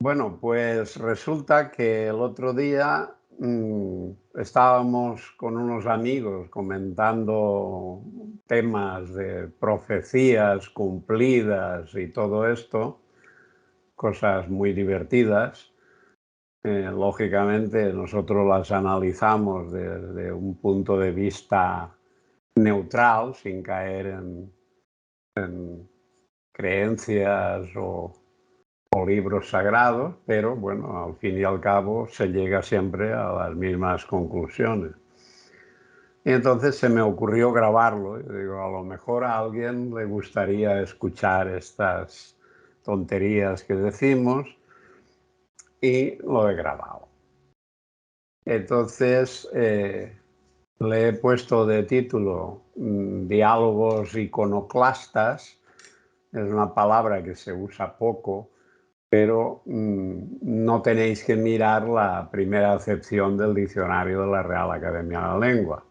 Bueno, pues resulta que el otro día estábamos con unos amigos comentando temas de profecías cumplidas y todo esto, cosas muy divertidas. Lógicamente nosotros las analizamos desde un punto de vista neutral, sin caer en creencias o libros sagrados, pero bueno, al fin y al cabo se llega siempre a las mismas conclusiones. Y entonces se me ocurrió grabarlo. Y digo, a lo mejor a alguien le gustaría escuchar estas tonterías que decimos y lo he grabado. Entonces le he puesto de título Diálogos iconoclastas. Es una palabra que se usa poco, pero no tenéis que mirar la primera acepción del diccionario de la Real Academia de la Lengua,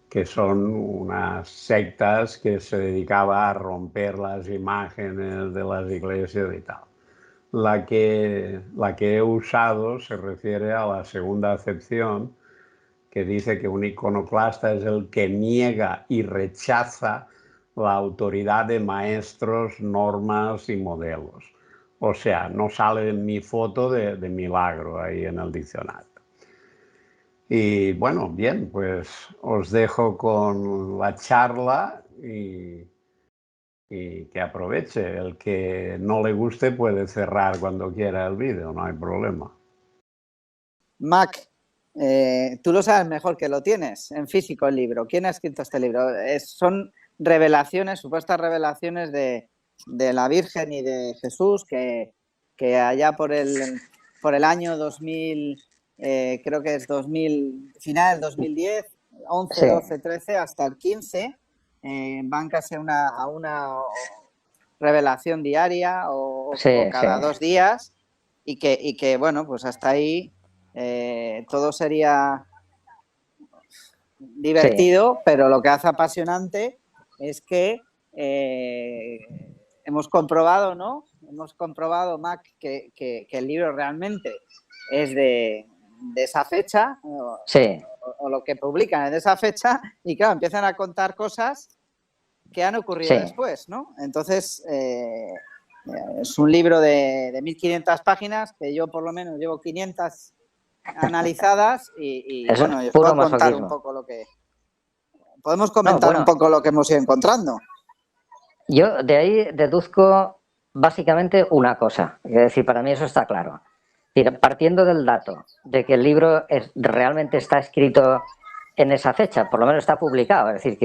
que son unas sectas que se dedicaban a romper las imágenes de las iglesias y tal. La que he usado se refiere a la segunda acepción, que dice que un iconoclasta es el que niega y rechaza la autoridad de maestros, normas y modelos. O sea, no sale mi foto de milagro ahí en el diccionario. Y bueno, bien, pues os dejo con la charla y que aproveche. El que no le guste puede cerrar cuando quiera el vídeo, no hay problema. Mac, tú lo sabes mejor que lo tienes en físico el libro. ¿Quién ha escrito este libro? Son revelaciones, supuestas revelaciones de la Virgen y de Jesús que allá por el año 2000, creo que es 2000, final del 2010, 11, sí. 12, 13, hasta el 15, van casi a una revelación diaria o cada 2 días y que, bueno, pues hasta ahí todo sería divertido, pero lo que hace apasionante es que hemos comprobado, ¿no? Hemos comprobado, Mac, que el libro realmente es de esa fecha, o lo que publican es de esa fecha, y claro, empiezan a contar cosas que han ocurrido después, ¿no? Entonces, es un libro de 1.500 páginas, que yo por lo menos llevo 500 analizadas y bueno, yo puedo contar un poco lo que... Podemos comentar un poco lo que hemos ido encontrando. Yo de ahí deduzco básicamente una cosa, es decir, para mí eso está claro. Es decir, partiendo del dato de que el libro realmente está escrito en esa fecha, por lo menos está publicado, es decir,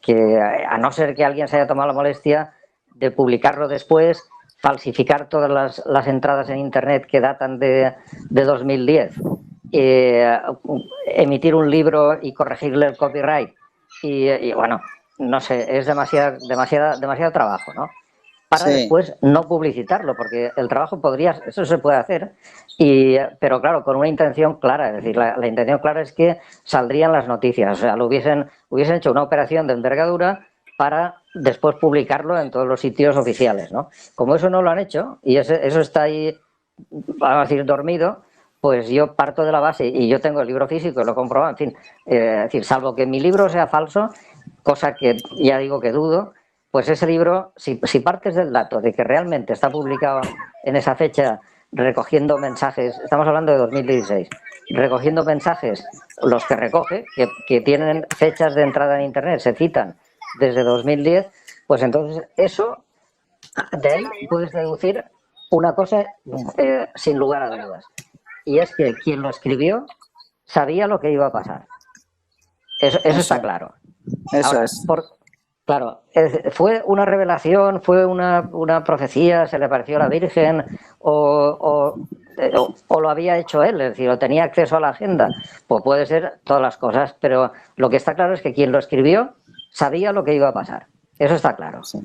que a no ser que alguien se haya tomado la molestia de publicarlo después, falsificar todas las entradas en internet que datan de 2010, emitir un libro y corregirle el copyright y bueno, no sé, es demasiado trabajo, ¿no? Para después no publicitarlo, porque el trabajo eso se puede hacer, pero claro, con una intención clara, es decir, la intención clara es que saldrían las noticias, o sea, hubiesen hecho una operación de envergadura para después publicarlo en todos los sitios oficiales, ¿no? Como eso no lo han hecho y eso está ahí, vamos a decir, dormido, pues yo parto de la base, y yo tengo el libro físico y lo compruebo, en fin, es decir, salvo que mi libro sea falso, cosa que ya digo que dudo, pues ese libro, si partes del dato de que realmente está publicado en esa fecha recogiendo mensajes, estamos hablando de 2016, recogiendo mensajes, los que recoge, que tienen fechas de entrada en internet, se citan desde 2010, pues entonces eso, de ahí puedes deducir una cosa sin lugar a dudas, y es que quien lo escribió sabía lo que iba a pasar. Eso está claro. Eso ahora, es. Claro, ¿fue una revelación, fue una profecía, se le pareció a la Virgen o lo había hecho él, es decir, o tenía acceso a la agenda? Pues puede ser todas las cosas, pero lo que está claro es que quien lo escribió sabía lo que iba a pasar. Eso está claro. Sí.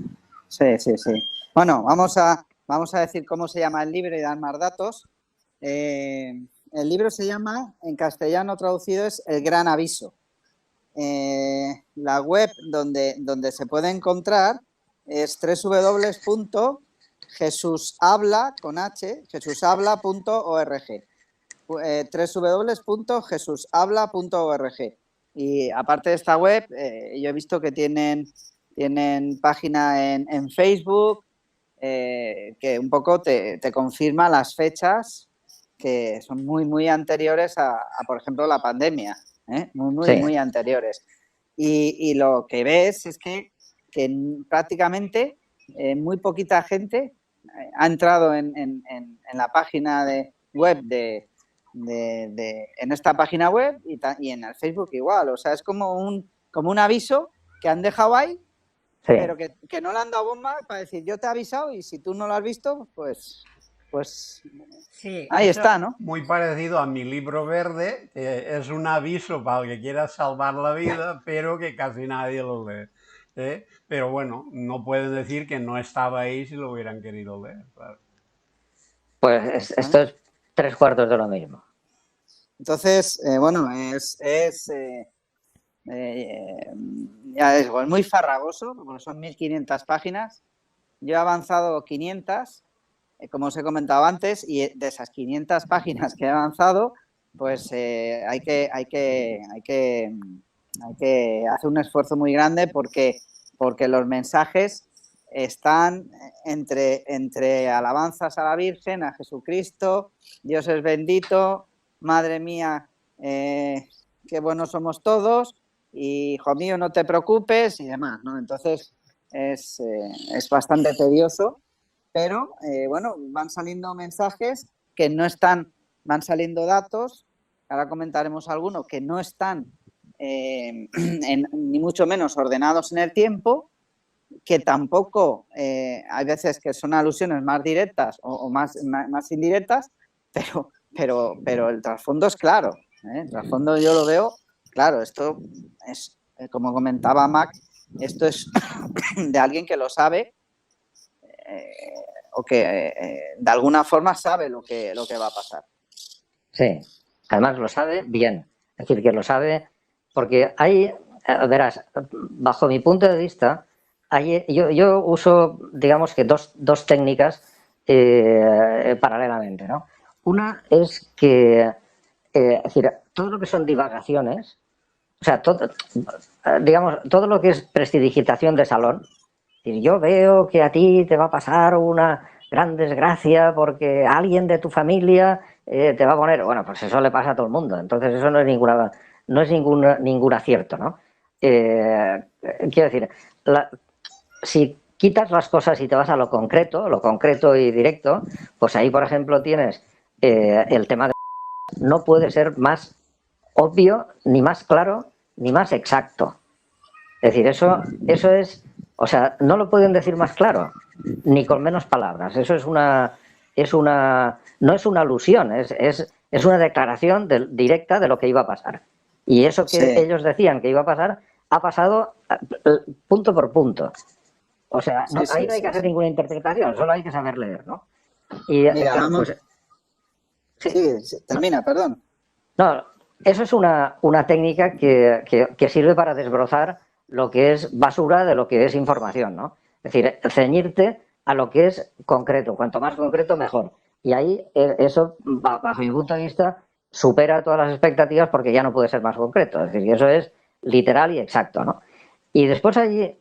Bueno, vamos a decir cómo se llama el libro y dar más datos. El libro se llama, en castellano traducido, es El Gran Aviso. La web donde se puede encontrar es jesushabla, con H, jesushabla.org. www.jesushabla.org. Y aparte de esta web, yo he visto que tienen página en Facebook, que un poco te confirma las fechas que son muy anteriores a, por ejemplo, la pandemia, muy anteriores. Y lo que ves es que prácticamente muy poquita gente ha entrado en la página web en esta página web y en el Facebook igual. O sea, es como un aviso que han dejado ahí, pero que no le han dado bomba para decir, yo te he avisado y si tú no lo has visto, pues sí, ahí está, ¿no? Muy parecido a mi libro verde, que es un aviso para el que quiera salvar la vida, pero que casi nadie lo lee. Pero bueno, no pueden decir que no estaba ahí si lo hubieran querido leer. Claro. Pues esto es 3/4 de lo mismo. Entonces, bueno, ya es muy farragoso, porque son 1500 páginas. Yo he avanzado 500, como os he comentado antes, y de esas 500 páginas que he avanzado, pues hay que hacer un esfuerzo muy grande porque los mensajes están entre alabanzas a la Virgen, a Jesucristo, Dios es bendito, madre mía, qué buenos somos todos, y hijo mío, no te preocupes y demás, ¿no? Entonces es bastante tedioso, pero bueno, van saliendo mensajes que no están, van saliendo datos, ahora comentaremos algunos que no están ni mucho menos ordenados en el tiempo, que tampoco hay veces que son alusiones más directas o más indirectas, pero el trasfondo es claro, el trasfondo yo lo veo claro. Esto es, como comentaba Mac, esto es de alguien que lo sabe o que de alguna forma sabe lo que va a pasar. Sí, además lo sabe bien, es decir, que lo sabe porque hay, verás, bajo mi punto de vista, yo uso, digamos que dos técnicas paralelamente, ¿no? Una es que, es decir, todo lo que son divagaciones, o sea, digamos, todo lo que es prestidigitación de salón, es decir, yo veo que a ti te va a pasar una gran desgracia porque alguien de tu familia te va a poner, bueno, pues eso le pasa a todo el mundo, entonces eso no es ningún acierto, ¿no? Quiero decir, si quitas las cosas y te vas a lo concreto y directo, pues ahí, por ejemplo, tienes el tema de... No puede ser más obvio, ni más claro, ni más exacto. Es decir, eso es... O sea, no lo pueden decir más claro, ni con menos palabras. Eso no es una alusión, es una declaración directa de lo que iba a pasar. Y eso que ellos decían que iba a pasar, ha pasado punto por punto. O sea, ahí no hay que hacer ninguna interpretación, solo hay que saber leer, ¿no? Y, mira, vamos... Pues, termina, perdón. No, eso es una técnica que sirve para desbrozar lo que es basura de lo que es información, ¿no? Es decir, ceñirte a lo que es concreto. Cuanto más concreto, mejor. Y ahí eso, bajo mi punto de vista, supera todas las expectativas porque ya no puede ser más concreto. Es decir, eso es literal y exacto, ¿no? Y después hay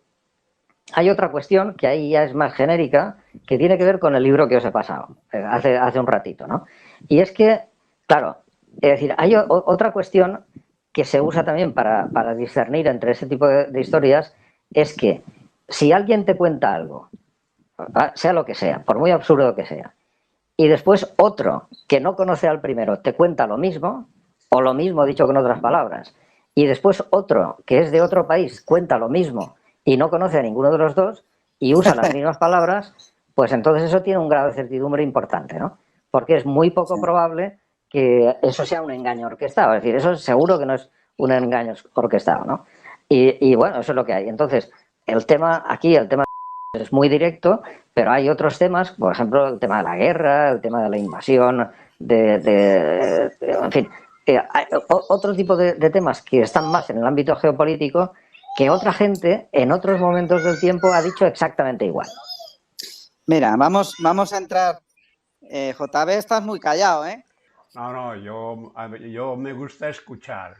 otra cuestión que ahí ya es más genérica, que tiene que ver con el libro que os he pasado hace un ratito, ¿no? Y es que, claro, es decir, hay otra cuestión que se usa también para discernir entre ese tipo de historias, es que si alguien te cuenta algo, sea lo que sea, por muy absurdo que sea, y después otro que no conoce al primero te cuenta lo mismo, o lo mismo dicho con otras palabras, y después otro que es de otro país cuenta lo mismo y no conoce a ninguno de los dos y usa las mismas palabras, pues entonces eso tiene un grado de certidumbre importante, ¿no? Porque es muy poco probable que eso sea un engaño orquestado. Es decir, eso seguro que no es un engaño orquestado, ¿no? Y bueno, eso es lo que hay. Entonces, el tema es muy directo, pero hay otros temas, por ejemplo, el tema de la guerra, el tema de la invasión, en fin, hay otro tipo de temas que están más en el ámbito geopolítico que otra gente en otros momentos del tiempo ha dicho exactamente igual. Mira, vamos a entrar. JB, estás muy callado, ¿eh? No, yo me gusta escuchar.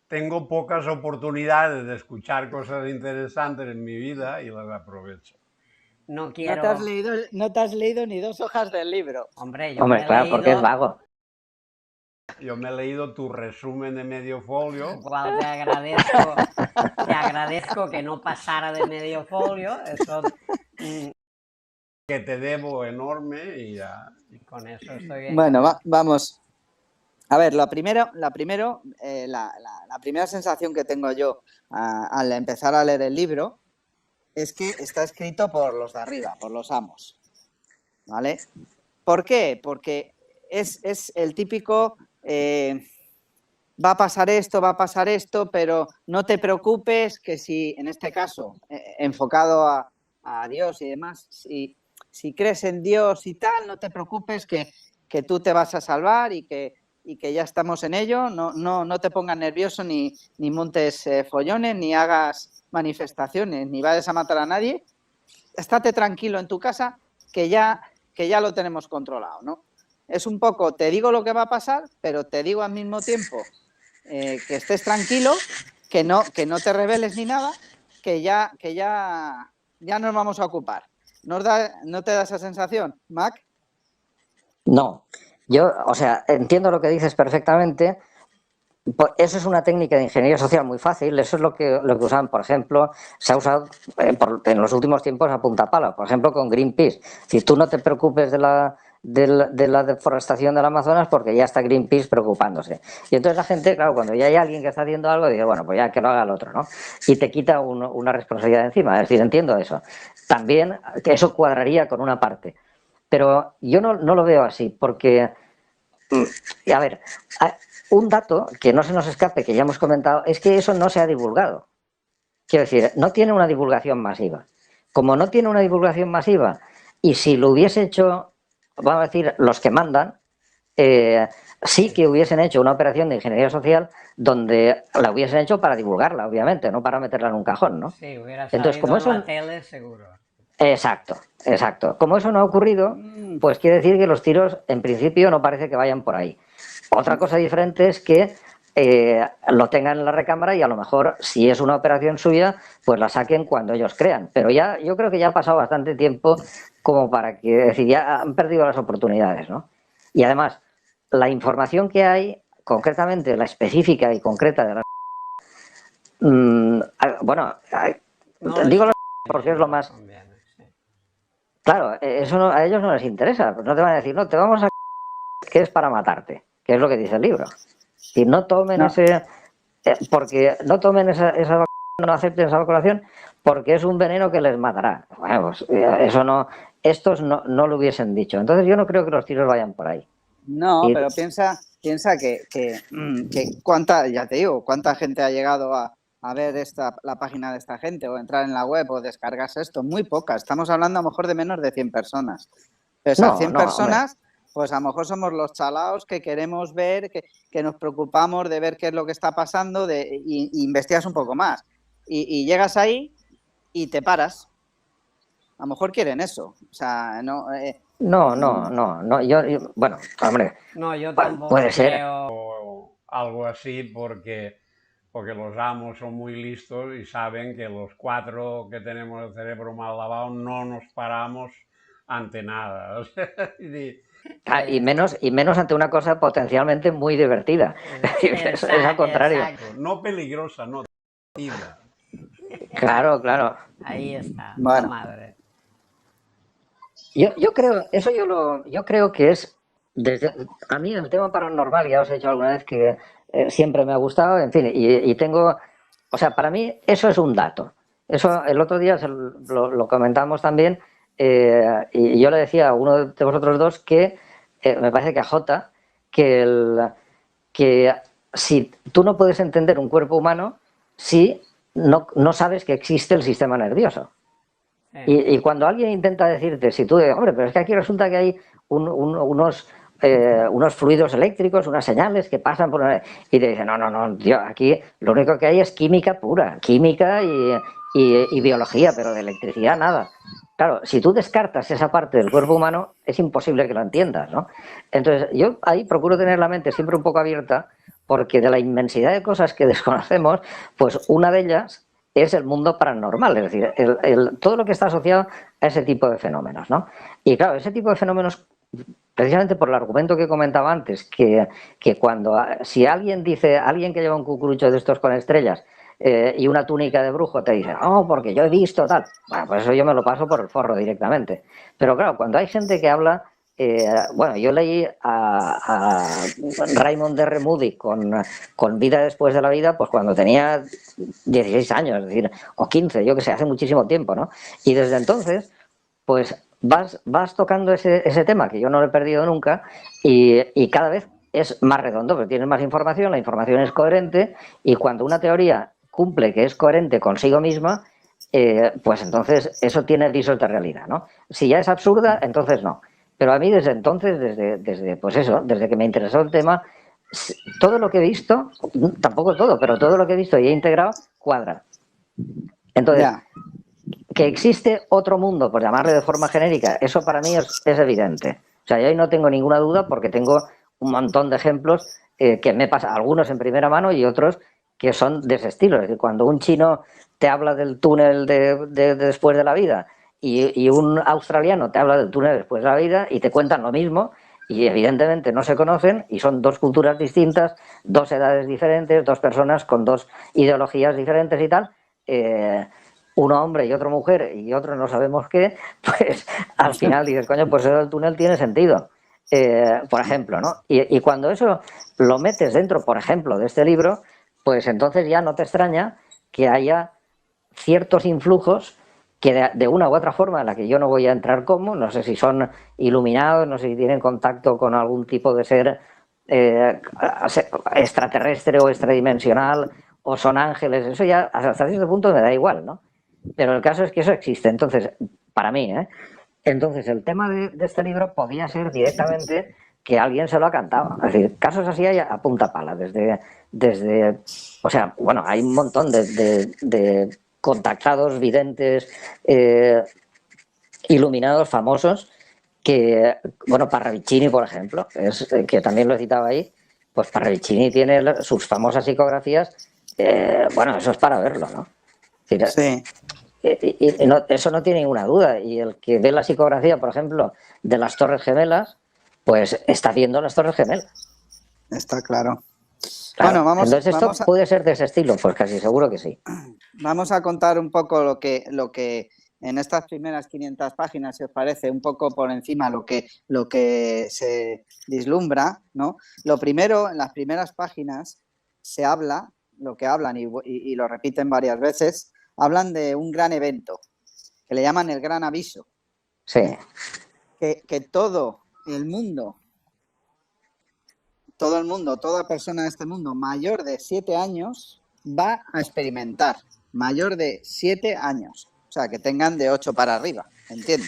Tengo pocas oportunidades de escuchar cosas interesantes en mi vida y las aprovecho. No quiero... No te has leído ni 2 hojas del libro. Hombre, claro, porque es vago. Yo me he leído tu resumen de medio folio. Cual te agradezco que no pasara de medio folio. Eso... que te debo enorme y ya. Y con eso estoy bien. Bueno, vamos. A ver, la primera sensación que tengo yo al empezar a leer el libro es que está escrito por los de arriba, por los amos, ¿vale? ¿Por qué? Porque es el típico va a pasar esto, pero no te preocupes que si, en este caso, enfocado a Dios y demás, si crees en Dios y tal, no te preocupes que tú te vas a salvar y que ya estamos en ello, no te pongas nervioso ni montes follones, ni hagas manifestaciones, ni vayas a matar a nadie. Estate tranquilo en tu casa que ya lo tenemos controlado, ¿no? Es un poco, te digo lo que va a pasar, pero te digo al mismo tiempo que estés tranquilo, que no te rebeles ni nada, que ya nos vamos a ocupar. ¿No te da esa sensación, Mac? No, yo, o sea, entiendo lo que dices perfectamente. Eso es una técnica de ingeniería social muy fácil. Eso es lo que usan, por ejemplo, se ha usado en los últimos tiempos a puntapala, por ejemplo, con Greenpeace. Si tú no te preocupes de la deforestación del Amazonas porque ya está Greenpeace preocupándose. Y entonces la gente, claro, cuando ya hay alguien que está haciendo algo, dice, bueno, pues ya que lo haga el otro, ¿no? Y te quita una responsabilidad de encima. Es decir, entiendo eso. También que eso cuadraría con una parte. Pero yo no lo veo así, porque, a ver, un dato que no se nos escape, que ya hemos comentado, es que eso no se ha divulgado. Quiero decir, no tiene una divulgación masiva. Como no tiene una divulgación masiva, y si lo hubiese hecho, vamos a decir, los que mandan, sí que hubiesen hecho una operación de ingeniería social donde la hubiesen hecho para divulgarla, obviamente, no para meterla en un cajón, ¿no? Sí, hubiera salido entonces, como eso, en la tele, seguro. Exacto. Como eso no ha ocurrido, pues quiere decir que los tiros, en principio, no parece que vayan por ahí. Otra cosa diferente es que lo tengan en la recámara y a lo mejor, si es una operación suya, pues la saquen cuando ellos crean. Pero ya, yo creo que ya ha pasado bastante tiempo como para que, es decir, ya han perdido las oportunidades, ¿no? Y además, la información que hay, concretamente la específica y concreta de la... bueno, digo porque es lo más... Claro, eso a ellos no les interesa. Pues no te van a decir, no, te vamos a... que es para matarte, que es lo que dice el libro. Y no tomen porque no tomen esa vacunación, no acepten esa vacunación, porque es un veneno que les matará. Bueno, pues eso no... Estos no lo hubiesen dicho. Entonces yo no creo que los tiros vayan por ahí. No, pero piensa que cuánta, ya te digo, cuánta gente ha llegado a ver la página de esta gente o entrar en la web o descargarse esto. Muy poca. Estamos hablando a lo mejor de menos de 100 personas. Pero esas 100 personas, hombre, pues a lo mejor somos los chalaos que queremos ver, que nos preocupamos de ver qué es lo que está pasando y investigas un poco más. Y llegas ahí y te paras. A lo mejor quieren eso. O sea, no... yo, bueno, hombre, no, yo tampoco puede ser. Algo así porque los amos son muy listos y saben que los 4 que tenemos el cerebro mal lavado no nos paramos ante nada. Y menos ante una cosa potencialmente muy divertida. Es al contrario. Exacto. No peligrosa, no divertida. Claro. Ahí está, bueno. la madre. Yo creo que es, a mí el tema paranormal, ya os he dicho alguna vez que siempre me ha gustado, en fin, y tengo, o sea, para mí eso es un dato. Eso el otro día lo comentamos también, y yo le decía a uno de vosotros dos que, me parece que a Jota, que si tú no puedes entender un cuerpo humano si no sabes que existe el sistema nervioso. Y cuando alguien intenta decirte, si tú dices, hombre, pero es que aquí resulta que hay unos fluidos eléctricos, unas señales que pasan por... Y te dicen, no, tío, aquí lo único que hay es química pura, química y biología, pero de electricidad nada. Claro, si tú descartas esa parte del cuerpo humano, es imposible que lo entiendas, ¿no? Entonces, yo ahí procuro tener la mente siempre un poco abierta, porque de la inmensidad de cosas que desconocemos, pues una de ellas es el mundo paranormal, es decir, todo lo que está asociado a ese tipo de fenómenos, ¿no? Y claro, ese tipo de fenómenos, precisamente por el argumento que comentaba antes, que cuando, si alguien dice, alguien que lleva un cucurucho de estos con estrellas, y una túnica de brujo, te dicen, oh, porque yo he visto tal. Bueno, pues eso yo me lo paso por el forro directamente. Pero claro, cuando hay gente que habla, bueno, yo leí a Raymond R. Moody con Vida después de la vida, pues cuando tenía 16 años, es decir, o 15, yo que sé, hace muchísimo tiempo, ¿no? Y desde entonces, pues vas tocando ese tema, que yo no lo he perdido nunca, y cada vez es más redondo, porque tienes más información, la información es coherente, y cuando una teoría cumple que es coherente consigo misma, pues entonces eso tiene visos de realidad, ¿no? Si ya es absurda, entonces no. Pero a mí desde entonces, pues eso, desde que me interesó el tema, todo lo que he visto, tampoco todo, pero todo lo que he visto y he integrado, cuadra. Entonces, Ya. que existe otro mundo, por llamarle de forma genérica, eso para mí es evidente. O sea, yo ahí no tengo ninguna duda porque tengo un montón de ejemplos que me pasan, algunos en primera mano y otros que son de ese estilo. Es decir, cuando un chino te habla del túnel de después de la vida y un australiano te habla del túnel después de la vida y te cuentan lo mismo y evidentemente no se conocen y son dos culturas distintas, dos edades diferentes, dos personas con dos ideologías diferentes y tal, uno hombre y otro mujer y otro no sabemos qué, pues al final dices, coño, pues el túnel tiene sentido. Por ejemplo, ¿no? Y cuando eso lo metes dentro, por ejemplo, de este libro, pues entonces ya no te extraña que haya ciertos influjos que de una u otra forma, en la que yo no voy a entrar como, no sé si son iluminados, no sé si tienen contacto con algún tipo de ser extraterrestre o extradimensional, o son ángeles, eso ya hasta cierto punto me da igual, ¿no? Pero el caso es que eso existe, entonces, para mí, ¿eh? Entonces, el tema de este libro podía ser directamente que alguien se lo ha cantado. Es decir, casos así hay a punta pala, o sea, bueno, hay un montón de contactados, videntes, iluminados, famosos, que, bueno, Parravicini, por ejemplo, que también lo he citado ahí, pues Parravicini tiene sus famosas psicografías, bueno, eso es para verlo, ¿no? Es decir, Sí. Eso no tiene ninguna duda. Y el que ve la psicografía, por ejemplo, de las Torres Gemelas, pues está viendo las Torres Gemelas. Está claro. Claro. Bueno, Entonces, ¿esto puede ser de ese estilo? Pues casi seguro que sí. Vamos a contar un poco lo que en estas primeras 500 páginas, si os parece, un poco por encima lo que se vislumbra, ¿no? Lo primero, en las primeras páginas se habla, lo que hablan y lo repiten varias veces, hablan de un gran evento, que le llaman el Gran Aviso. Sí. Que todo el mundo, toda persona de este mundo mayor de 7 años va a experimentar. Mayor de 7 años. O sea, que tengan de 8 para arriba, entiendo.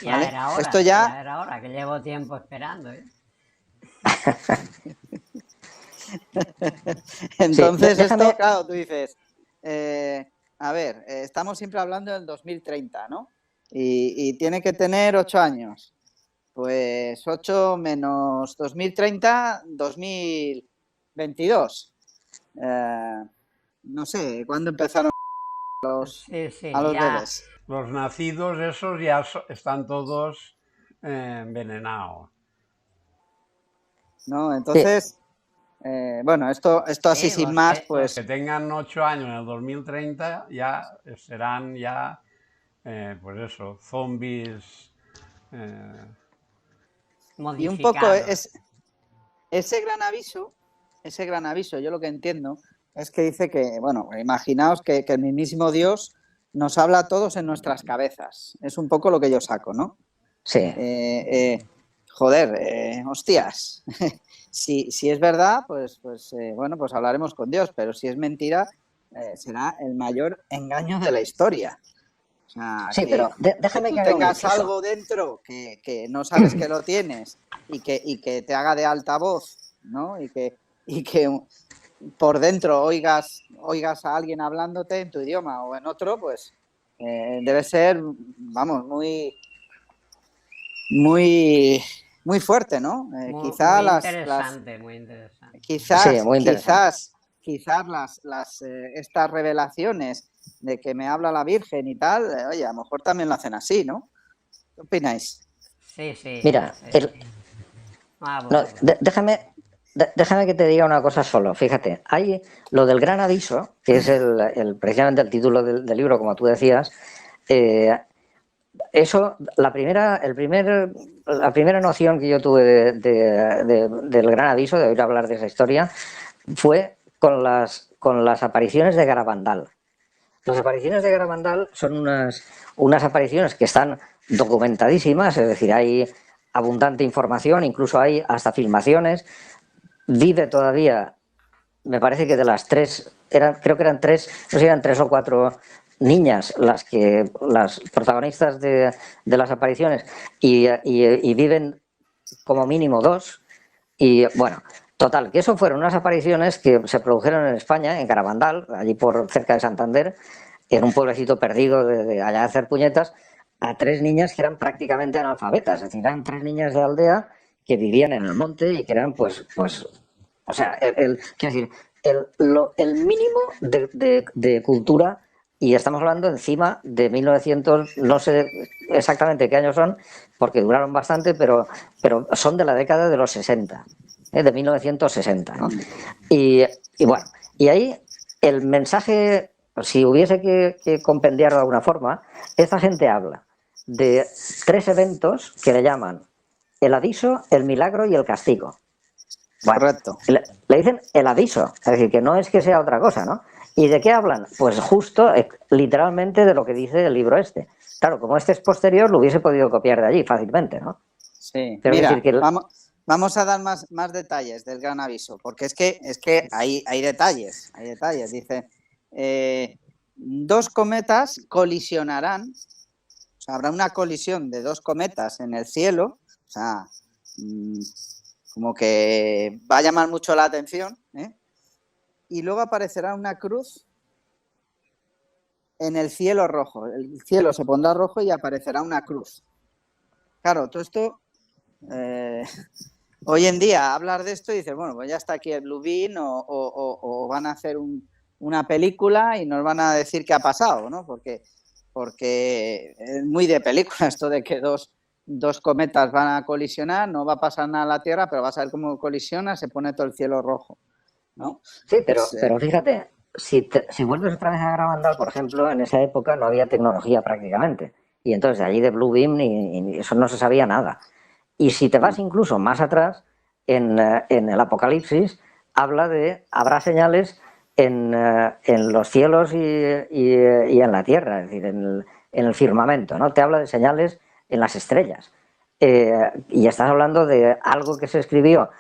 ¿Vale? Ya era hora, Esto ya era hora, que llevo tiempo esperando, ¿eh? Entonces, sí, déjame... esto, claro, tú dices, a ver, estamos siempre hablando del 2030, ¿no? Y tiene que tener 8 años. Pues 8 menos 2030, 2022. No sé, ¿cuándo empezaron Sí, sí, a los ya. bebés? Los nacidos esos ya están todos envenenados. ¿No? Entonces, bueno, esto así Sí, sin más, Los pues que tengan 8 años en el 2030 ya serán ya, pues eso, zombies. y un poco modificados. ese gran aviso, yo lo que entiendo es que dice que, bueno, imaginaos que el mismísimo Dios nos habla a todos en nuestras cabezas. Es un poco lo que yo saco, ¿no? Sí. Joder, hostias. Si es verdad, pues bueno, pues hablaremos con Dios, pero si es mentira, será el mayor engaño de la historia. O sea, Sí, que pero déjame tú que haga un tengas inciso. algo dentro que no sabes que lo tienes y que te haga de altavoz, ¿no? Y que por dentro oigas a alguien hablándote en tu idioma o en otro, pues Debe ser, vamos, muy fuerte, ¿no? Muy, Quizá muy interesante, muy interesante. Sí, muy interesante. Quizás estas revelaciones de que me habla la Virgen y tal, oye, a lo mejor también lo hacen así, ¿no? ¿Qué opináis? Sí, sí. Mira, sí. No, déjame que te diga una cosa solo. Fíjate, hay lo del gran aviso, que es precisamente el título del libro, como tú decías. Eso, la primera noción que yo tuve del gran aviso, de oír hablar de esa historia, fue con las apariciones de Garabandal. Las apariciones de Garabandal son unas apariciones que están documentadísimas, es decir, hay abundante información, incluso hay hasta filmaciones. Vive todavía, me parece que de las tres, creo que eran tres, no sé si eran 3 o 4 niñas las protagonistas de las apariciones, y viven como mínimo 2. Y bueno, total, que eso fueron unas apariciones que se produjeron en España, en Garabandal, allí por cerca de Santander, en un pueblecito perdido de allá de hacer puñetas, a 3 niñas que eran prácticamente analfabetas, es decir, eran 3 niñas de aldea que vivían en el monte y que eran o sea, quiero decir, el mínimo de cultura, y estamos hablando encima de 1900, no sé exactamente qué años son, porque duraron bastante, pero son de la década de los 60, de 1960, ¿no? Y bueno, y ahí el mensaje, si hubiese que compendiarlo de alguna forma, esta gente habla de 3 eventos que le llaman el aviso, el milagro y el castigo. Bueno, Correcto. le dicen el aviso, es decir, que no es que sea otra cosa, ¿no? ¿Y de qué hablan? Pues justo, literalmente, de lo que dice el libro este. Claro, como este es posterior, lo hubiese podido copiar de allí fácilmente, ¿no? Sí, pero mira, decir que vamos a dar más detalles del gran aviso, porque es que hay detalles, Dice, 2 cometas colisionarán, o sea, habrá una colisión de 2 cometas en el cielo, o sea, como que va a llamar mucho la atención, ¿eh? Y luego aparecerá una cruz en el cielo rojo. El cielo se pondrá rojo y aparecerá una cruz. Claro, todo esto, hoy en día hablar de esto y dices, bueno, pues ya está aquí el Blue Beam o van a hacer una película y nos van a decir qué ha pasado, ¿no? Porque es muy de película esto de que dos cometas van a colisionar, no va a pasar nada a la Tierra, pero vas a ver cómo colisiona, se pone todo el cielo rojo, ¿no? Sí, pero fíjate, si vuelves otra vez a Garabandal, por ejemplo, en esa época no había tecnología prácticamente. Y entonces de allí de Blue Beam ni eso no se sabía nada. Y si te vas incluso más atrás, en el Apocalipsis, habla de habrá señales en los cielos y en la tierra, es decir, en el firmamento, ¿no? Te habla de señales en las estrellas. Y estás hablando de algo que se escribió,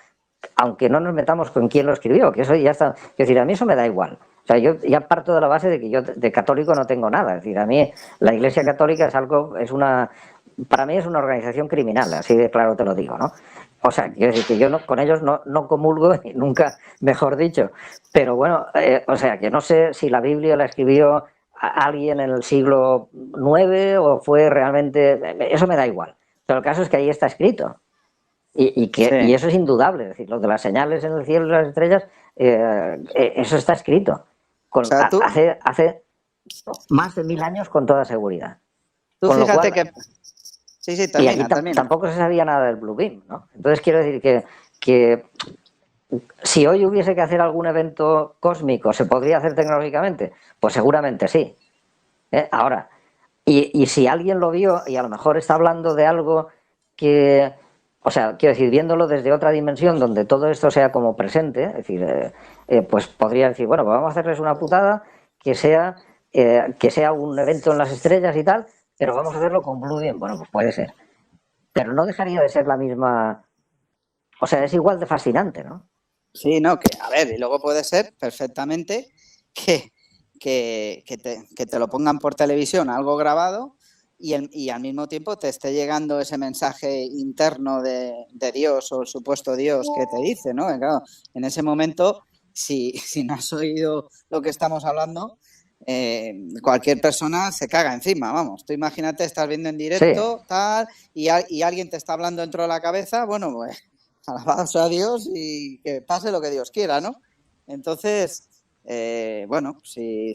aunque no nos metamos con quién lo escribió, que eso ya está. Es decir, a mí eso me da igual. O sea, yo ya parto de la base de que yo de católico no tengo nada. Es decir, a mí la Iglesia Católica para mí es una organización criminal, así de claro te lo digo, ¿no? O sea, quiero decir que yo con ellos no comulgo, nunca mejor dicho. Pero bueno, o sea, que no sé si la Biblia la escribió alguien en el siglo IX o fue realmente. Eso me da igual. Pero el caso es que ahí está escrito. Y eso es indudable, es decir, lo de las señales en el cielo y las estrellas, eso está escrito. O sea, hace más de 1000 años con toda seguridad. Tú con fíjate lo cual, Sí, termina, y aquí tampoco se sabía nada del Blue Beam, ¿no? Entonces quiero decir que si hoy hubiese que hacer algún evento cósmico, ¿se podría hacer tecnológicamente? Pues seguramente sí. Ahora, y si alguien lo vio y a lo mejor está hablando de algo que, o sea, quiero decir, viéndolo desde otra dimensión donde todo esto sea como presente, es decir, pues podría decir, bueno, pues vamos a hacerles una putada que sea un evento en las estrellas y tal, pero vamos a hacerlo con Blue Beam. Bueno, pues puede ser. Pero no dejaría de ser la misma, o sea, es igual de fascinante, ¿no? Sí, no, que a ver, y luego puede ser perfectamente que te lo pongan por televisión, algo grabado, y al mismo tiempo te esté llegando ese mensaje interno de Dios o el supuesto Dios que te dice, ¿no? Que claro, en ese momento, si no has oído lo que estamos hablando, cualquier persona se caga encima, vamos. Tú imagínate, estás viendo en directo, tal, y alguien te está hablando dentro de la cabeza, bueno, pues alabado sea Dios y que pase lo que Dios quiera, ¿no? Entonces, bueno, si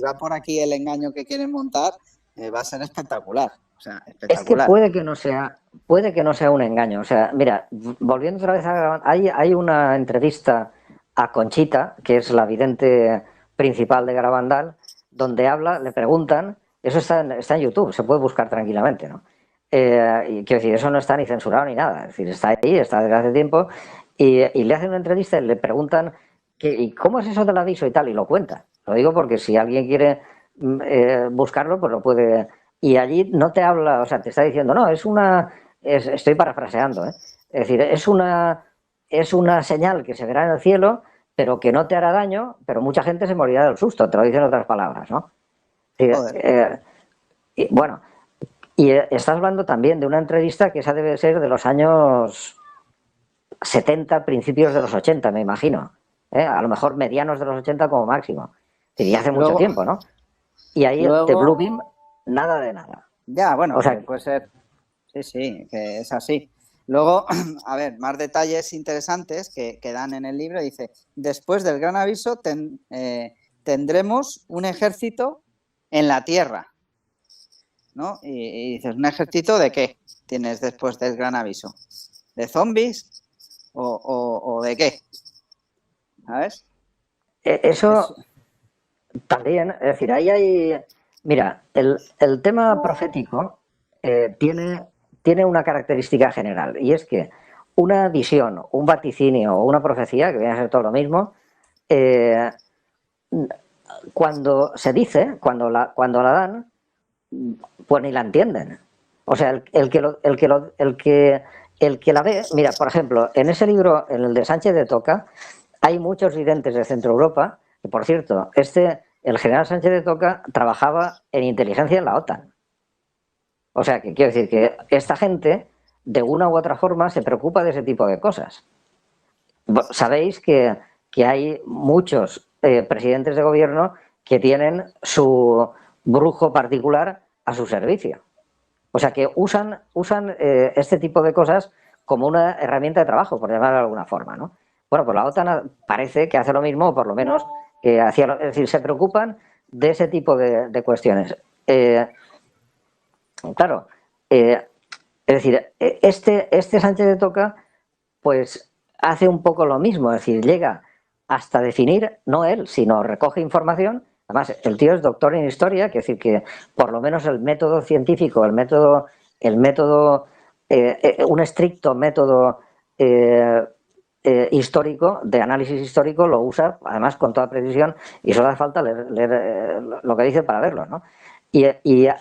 va por aquí el engaño que quieren montar, va a ser espectacular. O sea, espectacular. Es que puede que no sea un engaño. O sea, mira, volviendo otra vez a hay una entrevista a Conchita, que es la vidente principal de Garabandal, donde le preguntan, eso está en YouTube, se puede buscar tranquilamente, ¿no? Y quiero decir, eso no está ni censurado ni nada, es decir, está ahí, está desde hace tiempo, y le hacen una entrevista y le preguntan, ¿y cómo es eso del aviso y tal? Y lo cuenta. Lo digo porque si alguien quiere buscarlo, pues lo puede. Y allí no te habla, o sea, te está diciendo, no, estoy parafraseando, ¿eh? Es decir, es una señal que se verá en el cielo, pero que no te hará daño, pero mucha gente se morirá del susto, te lo dicen otras palabras, ¿no? Bueno, y estás hablando también de una entrevista que esa debe ser de los años 70, principios de los 80, me imagino. A lo mejor medianos de los 80 como máximo. Y hace mucho tiempo, ¿no? Y ahí de Bluebeam, nada de nada. Ya, bueno, o sea, puede ser. Sí, que es así. Luego, a ver, más detalles interesantes que dan en el libro. Dice, después del gran aviso tendremos un ejército en la Tierra, ¿no? Y dices, ¿un ejército de qué tienes después del gran aviso? ¿De zombies o de qué? ¿Sabes? Eso también, es decir, ahí hay... Mira, el tema profético tiene una característica general, y es que una visión, un vaticinio o una profecía, que viene a ser todo lo mismo, cuando se dice, cuando la dan, pues ni la entienden. O sea, el que la ve, mira, por ejemplo, en ese libro, en el de Sánchez de Toca, hay muchos videntes de Centro Europa, que por cierto, el general Sánchez de Toca trabajaba en inteligencia en la OTAN. O sea, que quiero decir que esta gente, de una u otra forma, se preocupa de ese tipo de cosas. Sabéis que hay muchos presidentes de gobierno que tienen su brujo particular a su servicio. O sea, que usan este tipo de cosas como una herramienta de trabajo, por llamarlo de alguna forma, ¿no? Bueno, pues la OTAN parece que hace lo mismo, o por lo menos es decir, se preocupan de ese tipo de cuestiones. Claro, es decir, este Sánchez de Toca, pues hace un poco lo mismo, es decir, llega hasta definir, no él, sino recoge información. Además, el tío es doctor en historia, quiere decir que por lo menos el método científico, un estricto método histórico, de análisis histórico, lo usa además con toda precisión, y solo hace falta leer lo que dice para verlo, ¿no? Y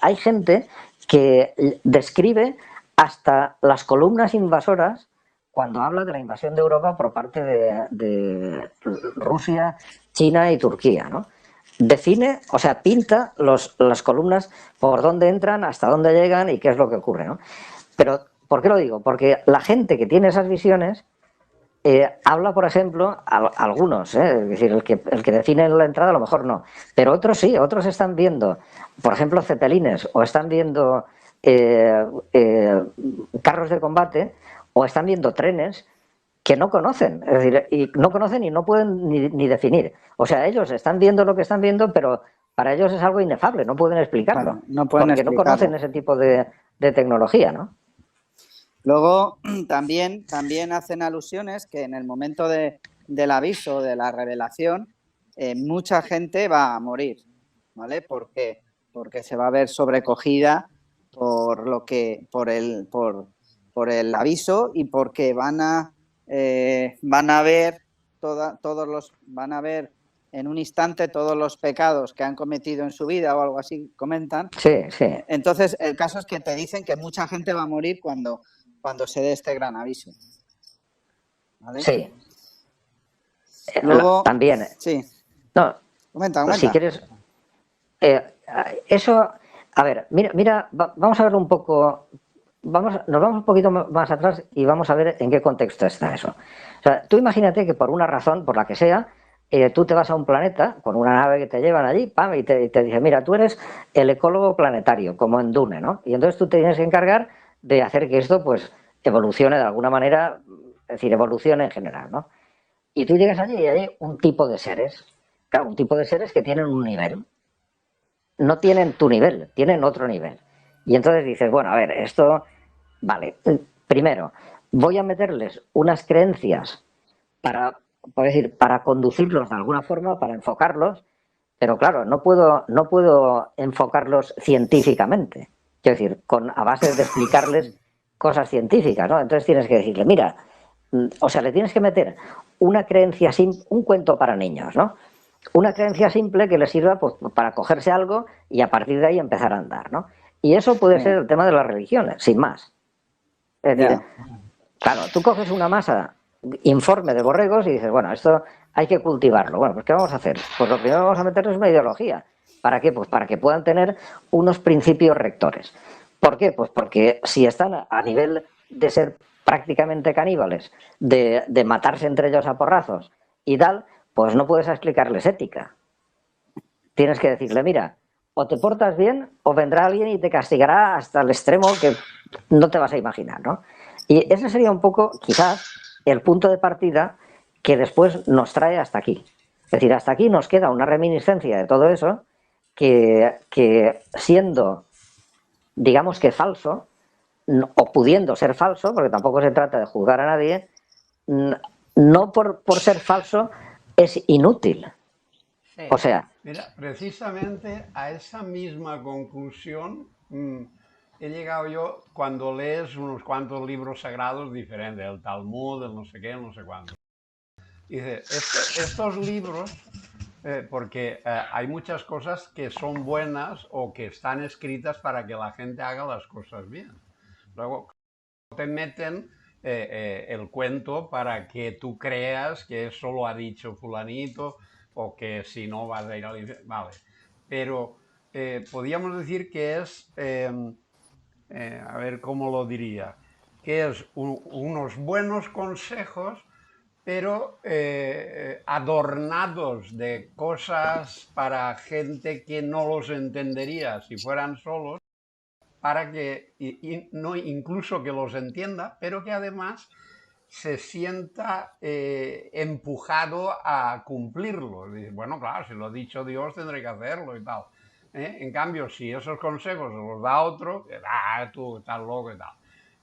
hay gente que describe hasta las columnas invasoras cuando habla de la invasión de Europa por parte de Rusia, China y Turquía, ¿no? Define, o sea, pinta las columnas por dónde entran, hasta dónde llegan y qué es lo que ocurre, ¿no? Pero, ¿por qué lo digo? Porque la gente que tiene esas visiones habla, por ejemplo, algunos, es decir, el que define la entrada a lo mejor no, pero otros sí, otros están viendo, por ejemplo, cepelines, o están viendo carros de combate, o están viendo trenes que no conocen, es decir, y no conocen y no pueden ni definir. O sea, ellos están viendo lo que están viendo, pero para ellos es algo inefable, no pueden explicarlo, claro, no pueden porque no conocen ese tipo de tecnología, ¿no? Luego también hacen alusiones que en el momento del aviso, de la revelación, mucha gente va a morir, ¿vale? ¿Por qué? Porque se va a ver sobrecogida por el aviso, y porque van a ver en un instante todos los pecados que han cometido en su vida o algo así, comentan. Sí. Entonces, el caso es que te dicen que mucha gente va a morir cuando se dé este gran aviso, ¿vale? Sí. Luego, también. Sí. No. Comenta. Si quieres. Eso. A ver, mira, vamos a ver un poco. Nos vamos un poquito más atrás y vamos a ver en qué contexto está eso. O sea, tú imagínate que por una razón, por la que sea, tú te vas a un planeta con una nave que te llevan allí, pam, y te dice, mira, tú eres el ecólogo planetario, como en Dune, ¿no? Y entonces tú te tienes que encargar de hacer que esto, pues, evolucione de alguna manera, es decir, evolucione en general, ¿no? Y tú llegas allí y hay un tipo de seres, claro, un tipo de seres que tienen un nivel. No tienen tu nivel, tienen otro nivel. Y entonces dices, bueno, a ver, esto, vale, primero, voy a meterles unas creencias por decir, para conducirlos de alguna forma, para enfocarlos, pero claro, no puedo enfocarlos científicamente. Quiero decir, a base de explicarles cosas científicas, ¿no? Entonces tienes que decirle, mira, o sea, le tienes que meter una creencia, un cuento para niños, ¿no? Una creencia simple que les sirva pues, para cogerse algo y a partir de ahí empezar a andar, ¿no? Y eso puede ser el tema de las religiones, sin más. Es decir, claro, tú coges una masa informe de borregos y dices, bueno, esto hay que cultivarlo. Bueno, pues ¿qué vamos a hacer? Pues lo primero que vamos a meterles es una ideología. ¿Para qué? Pues para que puedan tener unos principios rectores. ¿Por qué? Pues porque si están a nivel de ser prácticamente caníbales, de matarse entre ellos a porrazos y tal, pues no puedes explicarles ética. Tienes que decirle, mira, o te portas bien o vendrá alguien y te castigará hasta el extremo que no te vas a imaginar, ¿no? Y ese sería un poco, quizás, el punto de partida que después nos trae hasta aquí. Es decir, hasta aquí nos queda una reminiscencia de todo eso que siendo, digamos que falso, o pudiendo ser falso, porque tampoco se trata de juzgar a nadie, no por ser falso es inútil. Sí. O sea... Mira, precisamente a esa misma conclusión he llegado yo cuando lees unos cuantos libros sagrados diferentes, el Talmud, el no sé qué, el no sé cuánto. Y dice, estos libros, porque hay muchas cosas que son buenas o que están escritas para que la gente haga las cosas bien. Luego te meten el cuento para que tú creas que eso lo ha dicho fulanito o que si no vas a ir al infierno. Vale, pero podríamos decir que es, a ver cómo lo diría, que es unos buenos consejos, pero adornados de cosas para gente que no los entendería si fueran solos, para que, no incluso que los entienda, pero que además se sienta empujado a cumplirlo. Dice, bueno, claro, si lo ha dicho Dios tendré que hacerlo y tal. En cambio, si esos consejos se los da otro, tú estás loco y tal.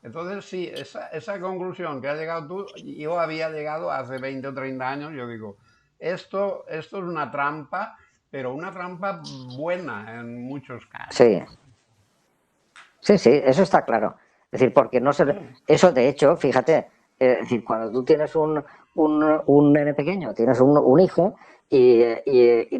Entonces, sí, esa conclusión que has llegado tú, yo había llegado hace 20 o 30 años, yo digo, esto es una trampa, pero una trampa buena en muchos casos. Sí. Sí, sí, eso está claro. Es decir, porque no se... Eso, de hecho, fíjate, es decir, cuando tú tienes un nene pequeño, tienes un hijo y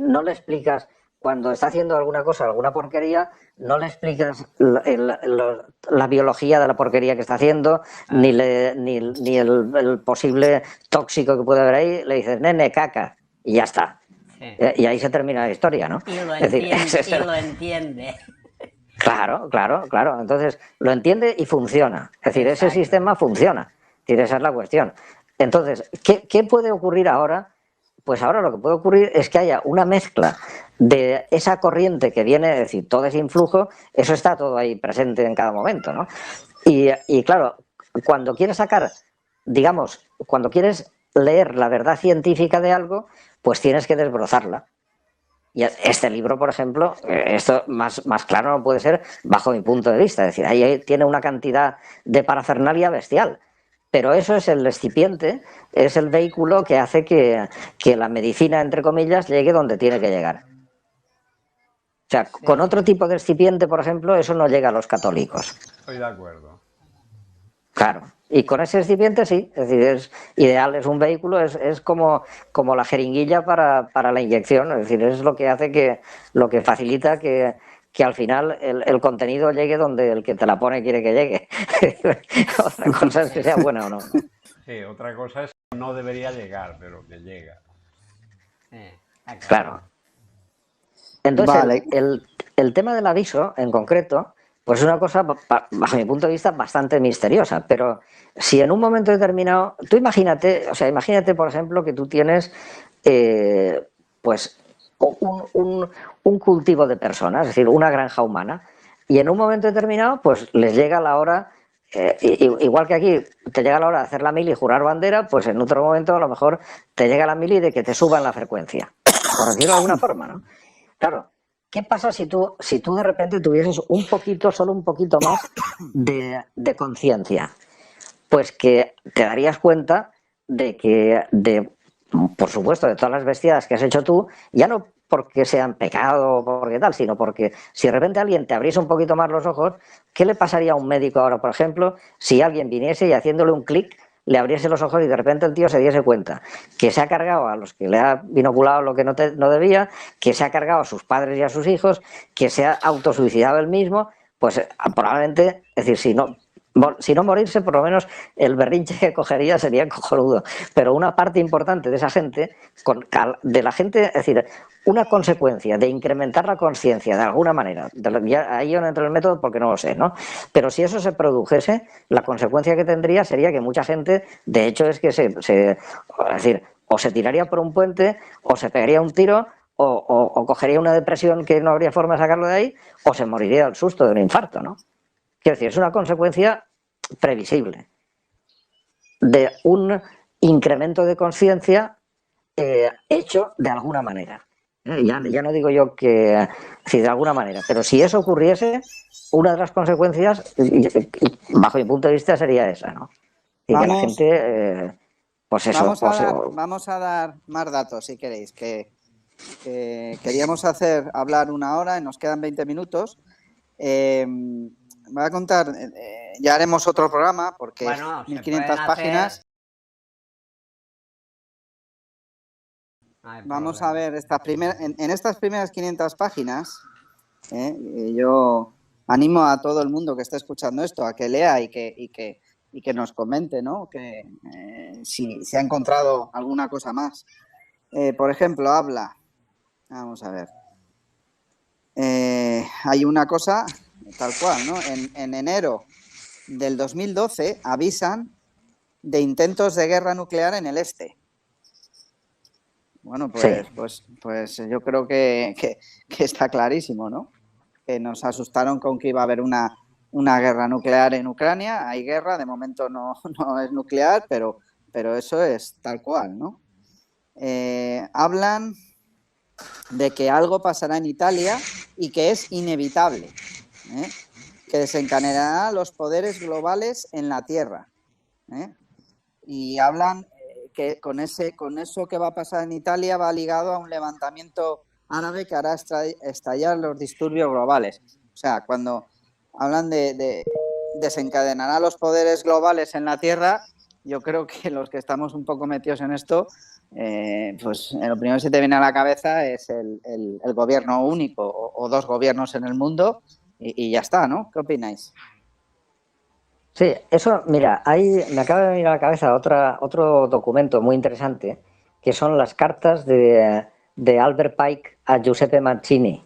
no le explicas, cuando está haciendo alguna cosa, alguna porquería, no le explicas la biología de la porquería que está haciendo, ni el posible tóxico que puede haber ahí, le dices, nene, caca, y ya está. Sí. Y ahí se termina la historia, ¿no? Y lo Es decir, entiende. Y lo entiende. Claro, claro, claro. Entonces, lo entiende y funciona. Es decir, ese Exacto. sistema funciona. Y esa es la cuestión. Entonces, ¿qué puede ocurrir ahora? Pues ahora lo que puede ocurrir es que haya una mezcla de esa corriente que viene, es decir, todo ese influjo, eso está todo ahí presente en cada momento, ¿no? Y claro, cuando quieres sacar, digamos, cuando quieres leer la verdad científica de algo, pues tienes que desbrozarla. Y este libro, por ejemplo, esto más claro no puede ser bajo mi punto de vista. Es decir, ahí tiene una cantidad de parafernalia bestial. Pero eso es el recipiente, es el vehículo que hace que la medicina, entre comillas, llegue donde tiene que llegar. O sea, con otro tipo de recipiente, por ejemplo, eso no llega a los católicos. Estoy de acuerdo. Claro. Y con ese recipiente sí, es decir, es ideal, es un vehículo, es como la jeringuilla para la inyección, es decir, es lo que hace lo que facilita que al final el contenido llegue donde el que te la pone quiere que llegue. Otra cosa es que sea buena o no. Sí, otra cosa es que no debería llegar, pero que llega. Claro. Entonces, Vale. el tema del aviso, en concreto, pues es una cosa, bajo mi punto de vista, bastante misteriosa. Pero si en un momento determinado, tú imagínate, o sea, imagínate, por ejemplo, que tú tienes, pues, un cultivo de personas, es decir, una granja humana, y en un momento determinado, pues les llega la hora, igual que aquí te llega la hora de hacer la mili y jurar bandera, pues en otro momento a lo mejor te llega la mili de que te suban la frecuencia, por decirlo de alguna forma, ¿no? Claro, ¿qué pasa si tú de repente tuvieses un poquito, solo un poquito más de conciencia? Pues que te darías cuenta de que, por supuesto, de todas las bestiadas que has hecho tú, ya no porque sean pecado o porque tal, sino porque si de repente alguien te abriese un poquito más los ojos, ¿qué le pasaría a un médico ahora, por ejemplo, si alguien viniese y haciéndole un clic le abriese los ojos y de repente el tío se diese cuenta que se ha cargado a los que le ha inoculado lo que no debía, que se ha cargado a sus padres y a sus hijos, que se ha autosuicidado él mismo? Pues probablemente, es decir, si no morirse, por lo menos el berrinche que cogería sería cojonudo. Pero una parte importante de esa gente, de la gente, es decir, una consecuencia de incrementar la conciencia de alguna manera, ahí yo no entro en el método porque no lo sé, ¿no? Pero si eso se produjese, la consecuencia que tendría sería que mucha gente, de hecho, es que es decir, o se tiraría por un puente, o se pegaría un tiro, o cogería una depresión que no habría forma de sacarlo de ahí, o se moriría del susto de un infarto, ¿no? Quiero decir, es una consecuencia previsible de un incremento de conciencia hecho de alguna manera. Ya no digo yo que sí, de alguna manera, pero si eso ocurriese, una de las consecuencias, bajo mi punto de vista, sería esa, ¿no? Y que la gente, pues eso. Vamos a dar más datos, si queréis, que queríamos hablar una hora y nos quedan 20 minutos. Voy a contar, ya haremos otro programa porque 1500 páginas. Vamos a ver en estas primeras 500 páginas. Yo animo a todo el mundo que esté escuchando esto a que lea y que nos comente, ¿no? Que si se ha encontrado alguna cosa más. Por ejemplo, vamos a ver. Hay una cosa tal cual, ¿no? En enero del 2012 avisan de intentos de guerra nuclear en el este. Bueno, pues yo creo que está clarísimo, ¿no? Que nos asustaron con que iba a haber una guerra nuclear en Ucrania. Hay guerra, de momento no es nuclear, pero eso es tal cual, ¿no? Hablan de que algo pasará en Italia y que es inevitable, que desencadenará los poderes globales en la Tierra. Y hablan que con eso que va a pasar en Italia va ligado a un levantamiento árabe que hará estallar los disturbios globales. O sea, cuando hablan de desencadenará los poderes globales en la Tierra, yo creo que los que estamos un poco metidos en esto, pues lo primero que se te viene a la cabeza es el gobierno único o dos gobiernos en el mundo y ya está, ¿no? ¿Qué opináis? Sí, eso, mira, ahí me acaba de venir a la cabeza otro documento muy interesante, que son las cartas de Albert Pike a Giuseppe Mazzini.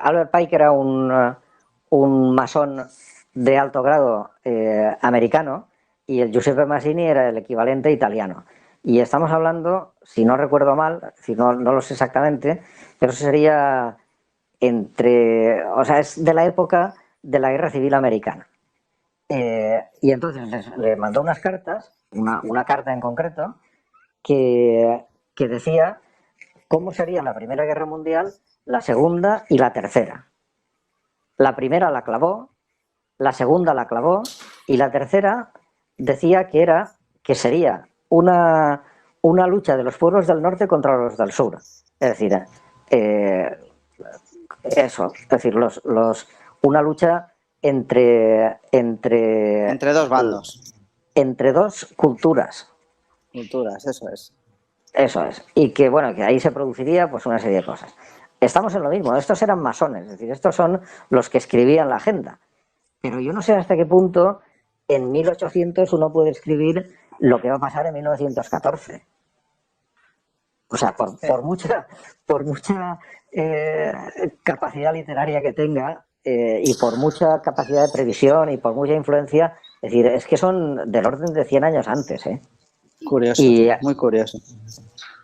Albert Pike era un masón de alto grado americano y el Giuseppe Mazzini era el equivalente italiano. Y estamos hablando, si no recuerdo mal, si no lo sé exactamente, pero eso sería o sea, es de la época de la Guerra Civil Americana. Y entonces le mandó unas cartas, una carta en concreto, que decía cómo sería la Primera Guerra Mundial, la Segunda y la Tercera. La primera la clavó, la segunda la clavó y la tercera decía que sería una lucha de los pueblos del norte contra los del sur. Es decir, una lucha entre dos bandos. Entre dos culturas. Culturas, eso es. Eso es. Y que, bueno, que ahí se produciría pues una serie de cosas. Estamos en lo mismo. Estos eran masones, es decir, estos son los que escribían la agenda. Pero yo no sé hasta qué punto en 1800 uno puede escribir lo que va a pasar en 1914. O sea, por mucha capacidad literaria que tenga, y por mucha capacidad de previsión y por mucha influencia, es decir, es que son del orden de 100 años antes, ¿eh? Curioso, muy curioso.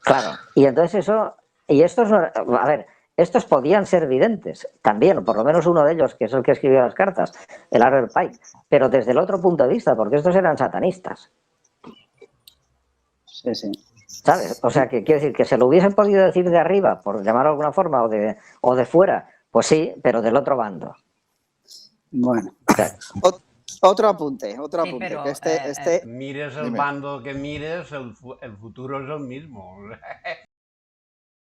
Claro, y entonces eso, y estos, a ver, estos podían ser videntes también, o por lo menos uno de ellos, que es el que escribió las cartas, el Albert Pike, pero desde el otro punto de vista, porque estos eran satanistas. Sí, sí. ¿Sabes? O sea, que quiero decir que se lo hubiesen podido decir de arriba, por llamarlo de alguna forma, o de fuera, pues sí, pero del otro bando. Bueno, otro apunte, Sí, pero, que mires el Dime. bando que mires, el futuro es el mismo.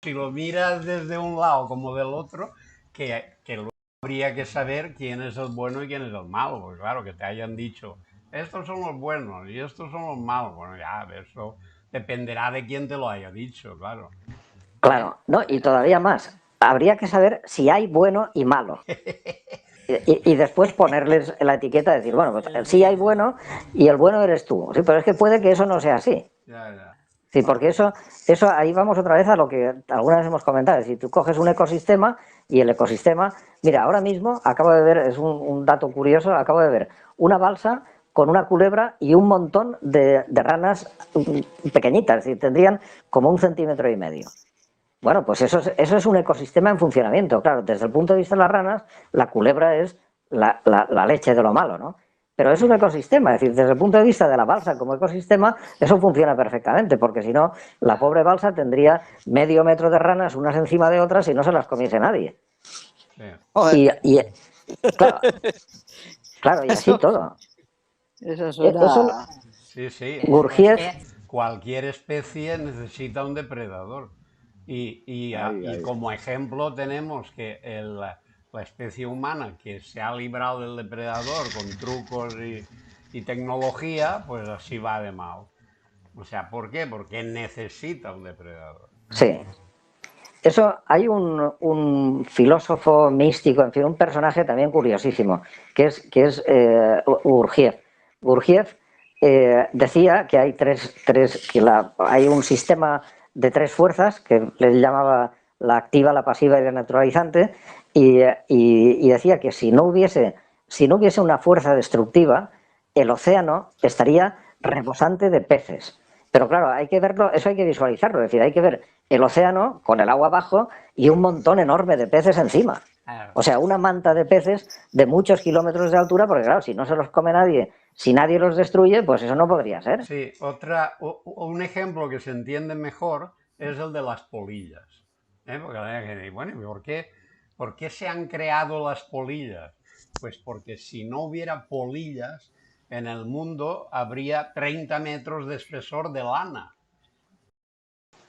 Si lo miras desde un lado como del otro, que luego habría que saber quién es el bueno y quién es el malo. Porque claro, que te hayan dicho, estos son los buenos y estos son los malos. Bueno, ya, eso dependerá de quién te lo haya dicho, claro. Claro, no, y todavía más, habría que saber si hay bueno y malo. Y después ponerles la etiqueta de decir, bueno, pues sí hay bueno y el bueno eres tú. Sí, pero es que puede que eso no sea así. Ya. Sí, porque eso ahí vamos otra vez a lo que alguna vez hemos comentado. Si tú coges un ecosistema y el ecosistema, mira, ahora mismo acabo de ver, es un dato curioso, acabo de ver una balsa con una culebra y un montón de ranas pequeñitas, es decir, tendrían como 1,5 centímetros. Bueno, pues eso es un ecosistema en funcionamiento. Claro, desde el punto de vista de las ranas, la culebra es la leche de lo malo, ¿no? Pero es un ecosistema, es decir, desde el punto de vista de la balsa como ecosistema, eso funciona perfectamente, porque si no, la pobre balsa tendría medio metro de ranas unas encima de otras y no se las comiese nadie. Joder. Claro, y así todo. Eso suena... Sí. Gurdjieff, Cualquier especie necesita un depredador. Y como ejemplo tenemos que la especie humana que se ha librado del depredador con trucos y tecnología, pues así va de mal. O sea, ¿por qué? Porque necesita un depredador. sí. Eso hay un filósofo místico, en fin, un personaje también curiosísimo, que es Gurdjieff. Gurdjieff decía que hay hay un sistema de 3 fuerzas que le llamaba la activa, la pasiva y la neutralizante, y decía que si no hubiese una fuerza destructiva, el océano estaría rebosante de peces. Pero claro, hay que verlo, eso hay que visualizarlo, es decir, hay que ver el océano con el agua abajo y un montón enorme de peces encima. O sea, una manta de peces de muchos kilómetros de altura, porque claro, si no se los come nadie, si nadie los destruye, pues eso no podría ser. Sí, un ejemplo que se entiende mejor es el de las polillas. Porque, bueno, ¿por qué se han creado las polillas? Pues porque si no hubiera polillas, en el mundo habría 30 metros de espesor de lana.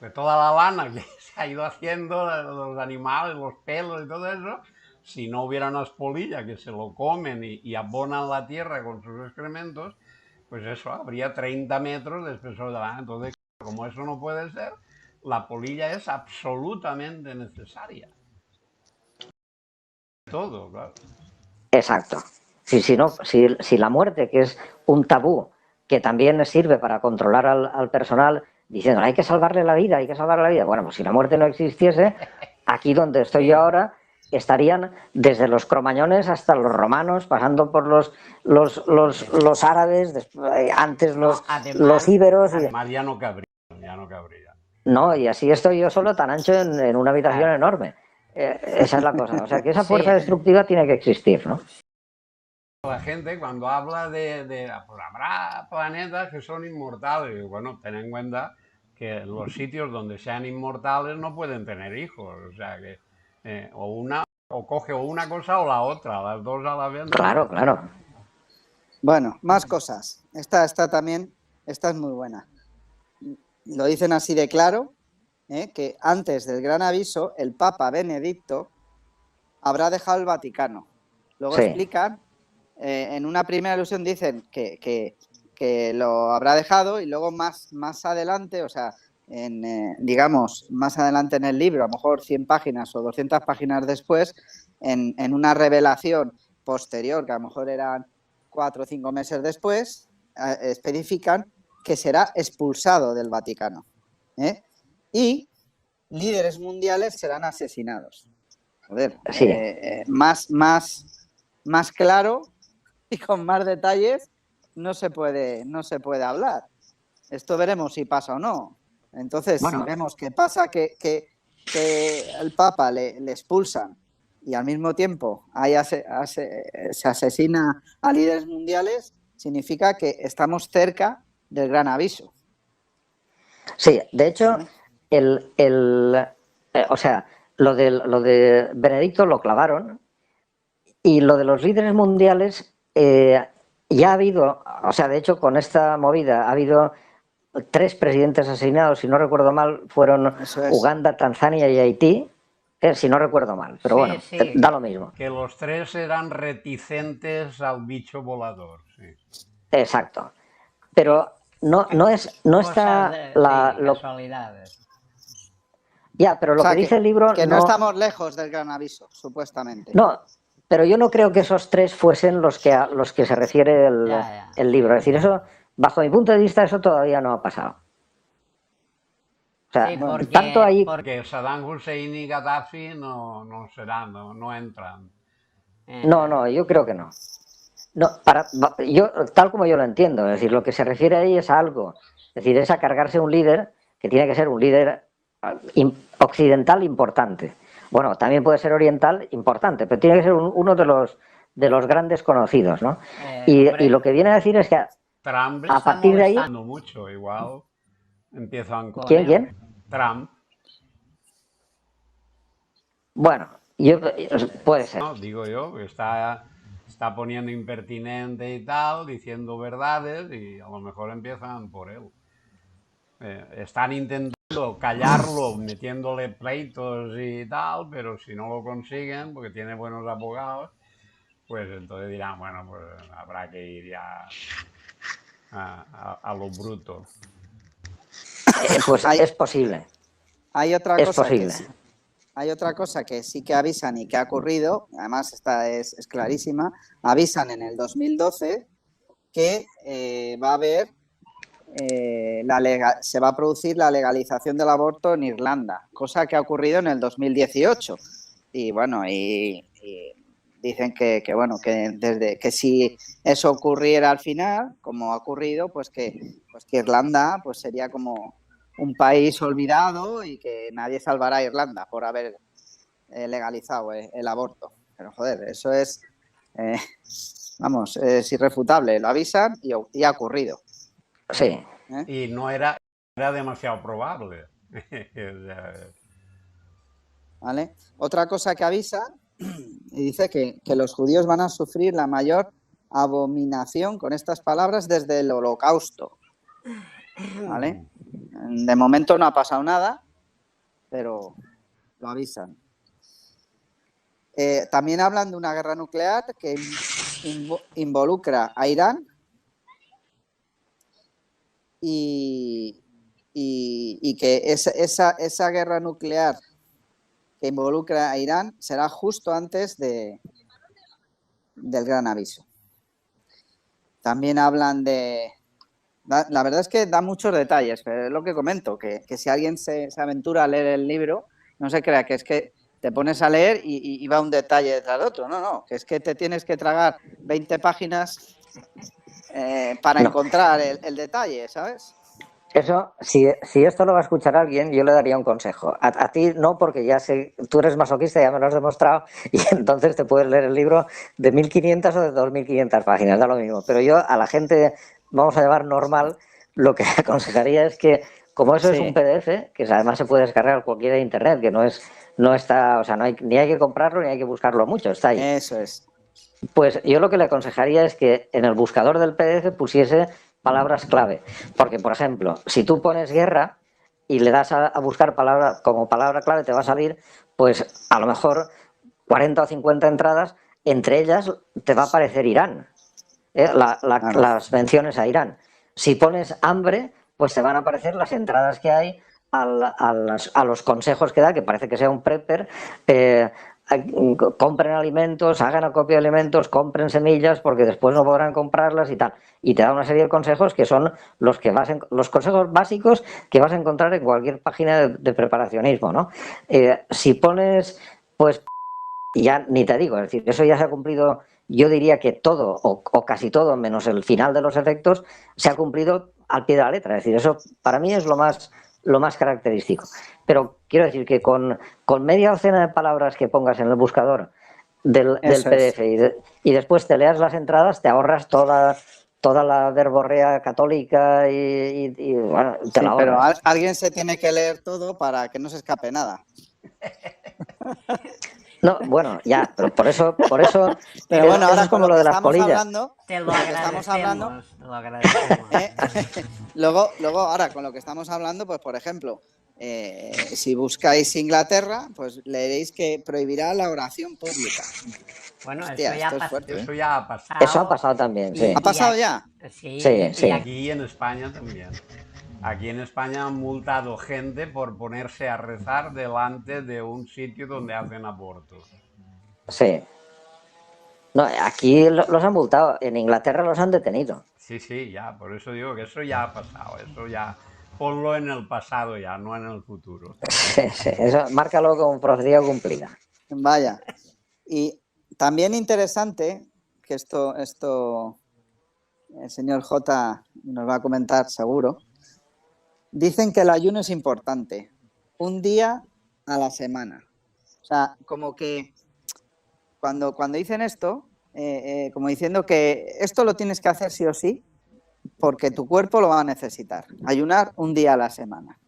De toda la lana que se ha ido haciendo, los animales, los pelos y todo eso, si no hubiera unas polillas que se lo comen y abonan la tierra con sus excrementos, pues eso, habría 30 metros de espesor de lana. Entonces, como eso no puede ser, la polilla es absolutamente necesaria. Todo, claro. Exacto. Si la muerte, que es un tabú, que también sirve para controlar al personal, diciendo, hay que salvarle la vida, hay que salvarle la vida. Bueno, pues si la muerte no existiese, aquí donde estoy yo ahora, estarían desde los cromañones hasta los romanos, pasando por los árabes, antes los íberos. Además ya no cabría. No, y así estoy yo solo tan ancho en una habitación enorme. Esa es la cosa. O sea, que esa fuerza destructiva tiene que existir, ¿no? La gente cuando habla pues habrá planetas que son inmortales. Bueno, ten en cuenta que los sitios donde sean inmortales no pueden tener hijos. O sea que o coge una cosa o la otra, las dos a la vez. Claro. Bueno, más cosas. Esta es muy buena. Lo dicen así de claro, que antes del Gran Aviso, el Papa Benedicto habrá dejado el Vaticano. Luego explican, en una primera alusión dicen que lo habrá dejado y luego más adelante, o sea, digamos, más adelante en el libro, a lo mejor 100 páginas o 200 páginas después, en una revelación posterior, que a lo mejor eran 4 o 5 meses después, especifican que será expulsado del Vaticano. Y líderes mundiales serán asesinados. Joder, sí. más más claro y con más detalles no se puede hablar. Esto veremos si pasa o no. Entonces, Bueno, si vemos que pasa, que el Papa le expulsan y al mismo tiempo se asesina a líderes mundiales, significa que estamos cerca del gran aviso. sí, de hecho, o sea, lo de Benedicto lo clavaron y lo de los líderes mundiales ya ha habido, o sea, de hecho, con esta movida ha habido 3 presidentes asesinados, si no recuerdo mal, fueron Uganda, Tanzania y Haití, si no recuerdo mal, pero Sí, bueno, sí. da lo mismo. Que los 3 eran reticentes al bicho volador, sí. Exacto. Pero no está casualidades. Ya, pero lo que dice el libro que no estamos lejos del gran aviso, supuestamente. No, pero yo no creo que esos 3 fuesen los que a los que se refiere el libro. Es decir, eso, bajo mi punto de vista, eso todavía no ha pasado. O sea, Sí, porque, tanto ahí... Porque Saddam Hussein y Gaddafi no serán, no entran. No, yo creo que no. Yo, tal como yo lo entiendo, es decir, lo que se refiere ahí es a algo. Es decir, es a cargarse un líder que tiene que ser un líder occidental importante. Bueno, también puede ser oriental importante, pero tiene que ser uno de los grandes conocidos, ¿no? Y lo que viene a decir es que Trump a partir de ahí... mucho, igual empiezan con ¿Quién? Trump. Bueno, puede ser. No, digo yo, que está poniendo impertinente y tal, diciendo verdades y a lo mejor empiezan por él. Están intentando callarlo, metiéndole pleitos y tal, pero si no lo consiguen, porque tiene buenos abogados, pues entonces dirán, bueno, pues habrá que ir ya a lo bruto. Pues es posible. Hay otra es cosa posible. Hay otra cosa que sí que avisan y que ha ocurrido, además esta es clarísima, avisan en el 2012 que va a haber, se va a producir la legalización del aborto en Irlanda, cosa que ha ocurrido en el 2018. Y bueno, y dicen que desde que si eso ocurriera al final, como ha ocurrido, pues que Irlanda pues sería como un país olvidado y que nadie salvará a Irlanda por haber legalizado el aborto. Pero joder, eso es, es irrefutable. Lo avisan y ha ocurrido. Sí. Y no era demasiado probable. ¿Vale? Otra cosa que avisa y dice que los judíos van a sufrir la mayor abominación, con estas palabras, desde el Holocausto. ¿Vale? De momento no ha pasado nada, pero lo avisan. También hablan de una guerra nuclear que involucra a Irán y que esa guerra nuclear que involucra a Irán será justo antes del gran aviso. También hablan de... La verdad es que da muchos detalles, pero es lo que comento, que si alguien se aventura a leer el libro, no se crea que es que te pones a leer y va un detalle detrás de otro. No, que es que te tienes que tragar 20 páginas para encontrar el detalle, ¿sabes? Eso, si esto lo va a escuchar alguien, yo le daría un consejo. A ti no, porque ya sé, tú eres masoquista, ya me lo has demostrado, y entonces te puedes leer el libro de 1500 o de 2500 páginas, da lo mismo. Pero yo a la gente, vamos a llamar normal, lo que aconsejaría es que, como eso es un PDF, que además se puede descargar cualquiera de internet, que no está, o sea, ni hay que comprarlo ni hay que buscarlo mucho, está ahí. Eso es. Pues yo lo que le aconsejaría es que en el buscador del PDF pusiese palabras clave. Porque, por ejemplo, si tú pones guerra y le das a buscar como palabra clave, te va a salir, pues a lo mejor 40 o 50 entradas, entre ellas te va a aparecer Irán, las menciones a Irán. Si pones hambre, pues te van a aparecer las entradas que hay a los consejos que da, que parece que sea un prepper, compren alimentos, hagan acopio de alimentos, compren semillas porque después no podrán comprarlas y tal. Y te da una serie de consejos que son los consejos básicos que vas a encontrar en cualquier página de preparacionismo, ¿no? Si pones, pues ya ni te digo, es decir, eso ya se ha cumplido yo diría que todo o casi todo, menos el final de los efectos, se ha cumplido al pie de la letra. Es decir, eso para mí es lo más característico. Pero quiero decir que con media docena de palabras que pongas en el buscador del PDF y después te leas las entradas, te ahorras toda la verborrea católica y bueno, te la ahorras. Pero alguien se tiene que leer todo para que no se escape nada. No, bueno, ya, pero por eso pero bueno, ahora es como lo de las polillas. Te lo agradecemos. Te lo agradecemos. Luego, ahora, con lo que estamos hablando, pues por ejemplo, si buscáis Inglaterra, pues leeréis que prohibirá la oración pública. Bueno, hostia, eso ya ha pasado. Eso ha pasado también, sí. ¿Ha pasado ya? Sí, sí. Y aquí en España también. Aquí en España han multado gente por ponerse a rezar delante de un sitio donde hacen abortos. Sí. No, aquí los han multado, en Inglaterra los han detenido. Sí, ya, por eso digo que eso ya ha pasado, eso ya, ponlo en el pasado ya, no en el futuro. Sí, eso, márcalo como procedida cumplida. Vaya. Y también interesante, que esto el señor J nos va a comentar seguro, dicen que el ayuno es importante, un día a la semana. O sea, como que cuando dicen esto, como diciendo que esto lo tienes que hacer sí o sí, porque tu cuerpo lo va a necesitar. Ayunar un día a la semana.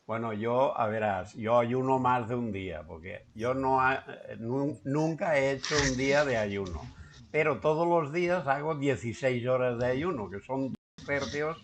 Bueno, yo ayuno más de un día, porque yo nunca he hecho un día de ayuno, pero todos los días hago 16 horas de ayuno, que son 2/3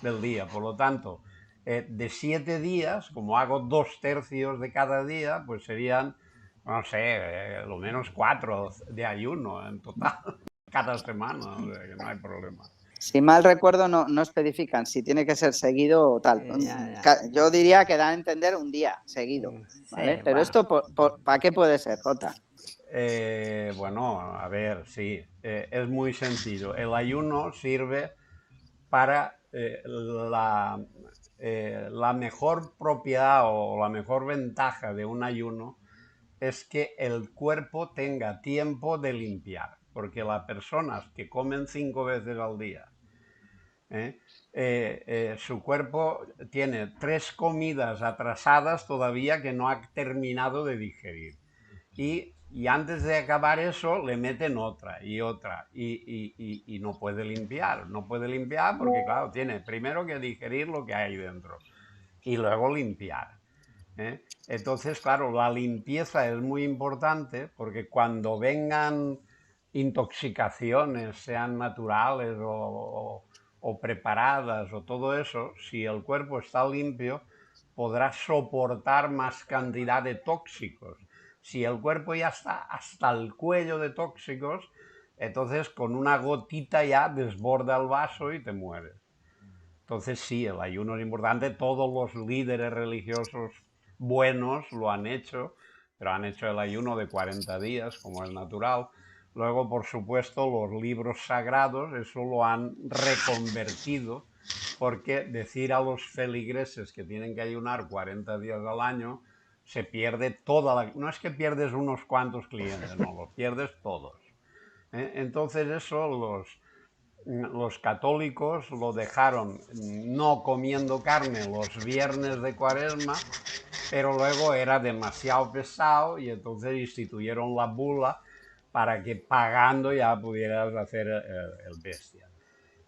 del día. Por lo tanto, de 7 días, como hago 2/3 de cada día, pues serían, no sé, lo menos 4 de ayuno en total, cada semana, o sea que no hay problema. Si mal recuerdo, no especifican si tiene que ser seguido o tal. Ya. Yo diría que da a entender un día seguido, ¿vale? Sí, Pero bueno. esto, ¿para qué puede ser, Jota? Bueno, a ver, sí, es muy sencillo. El ayuno sirve para la mejor propiedad o la mejor ventaja de un ayuno es que el cuerpo tenga tiempo de limpiar, porque las personas que comen 5 veces al día, su cuerpo tiene 3 comidas atrasadas todavía que no ha terminado de digerir. Y antes de acabar eso le meten otra y no puede limpiar. No puede limpiar porque, claro, tiene primero que digerir lo que hay dentro y luego limpiar. Entonces, claro, la limpieza es muy importante porque cuando vengan intoxicaciones, sean naturales o preparadas o todo eso, si el cuerpo está limpio, podrá soportar más cantidad de tóxicos. Si el cuerpo ya está hasta el cuello de tóxicos, entonces con una gotita ya desborda el vaso y te mueres. Entonces sí, el ayuno es importante, todos los líderes religiosos buenos lo han hecho, pero han hecho el ayuno de 40 días, como es natural. Luego, por supuesto, los libros sagrados, eso lo han reconvertido, porque decir a los feligreses que tienen que ayunar 40 días al año, se pierde toda la... No es que pierdes unos cuantos clientes, no, los pierdes todos. Entonces eso los católicos lo dejaron no comiendo carne los viernes de Cuaresma, pero luego era demasiado pesado y entonces instituyeron la bula para que pagando ya pudieras hacer el bestia.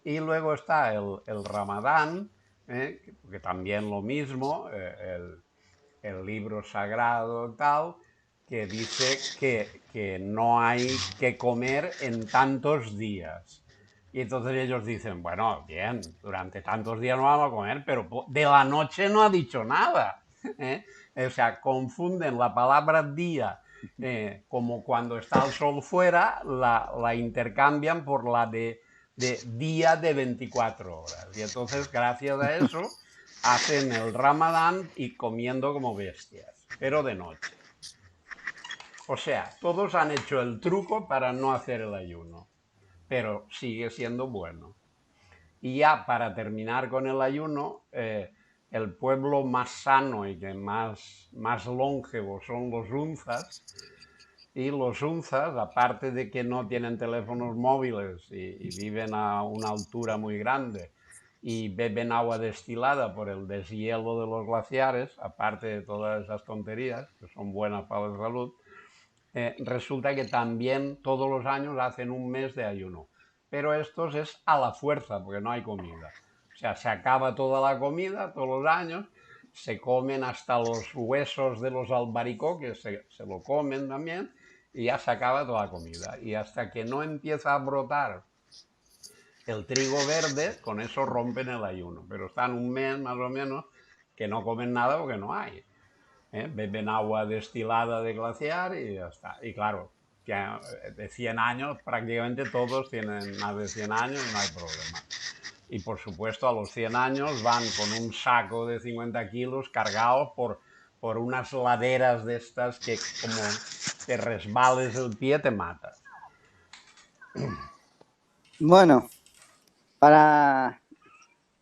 Y luego está el Ramadán, que también lo mismo, el libro sagrado tal, que dice que no hay que comer en tantos días. Y entonces ellos dicen, bueno, bien, durante tantos días no vamos a comer, pero de la noche no ha dicho nada. O sea, confunden la palabra día como cuando está el sol fuera, la intercambian por la de día de 24 horas. Y entonces, gracias a eso, hacen el Ramadán y comiendo como bestias, pero de noche. O sea, todos han hecho el truco para no hacer el ayuno, pero sigue siendo bueno. Y ya para terminar con el ayuno, el pueblo más sano y que más longevo son los unzas. y los unzas, aparte de que no tienen teléfonos móviles y viven a una altura muy grande y beben agua destilada por el deshielo de los glaciares, aparte de todas esas tonterías que son buenas para la salud, resulta que también todos los años hacen un mes de ayuno. Pero estos es a la fuerza, porque no hay comida. O sea, se acaba toda la comida todos los años, se comen hasta los huesos de los albaricoques, se lo comen también, y ya se acaba toda la comida. Y hasta que no empieza a brotar el trigo verde, con eso rompen el ayuno. Pero están un mes más o menos que no comen nada porque no hay. Beben agua destilada de glaciar y ya está. Y claro, ya de 100 años, prácticamente todos tienen más de 100 años y no hay problema. Y por supuesto a los 100 años van con un saco de 50 kilos cargados por unas laderas de estas que como te resbales el pie te mata. Bueno, para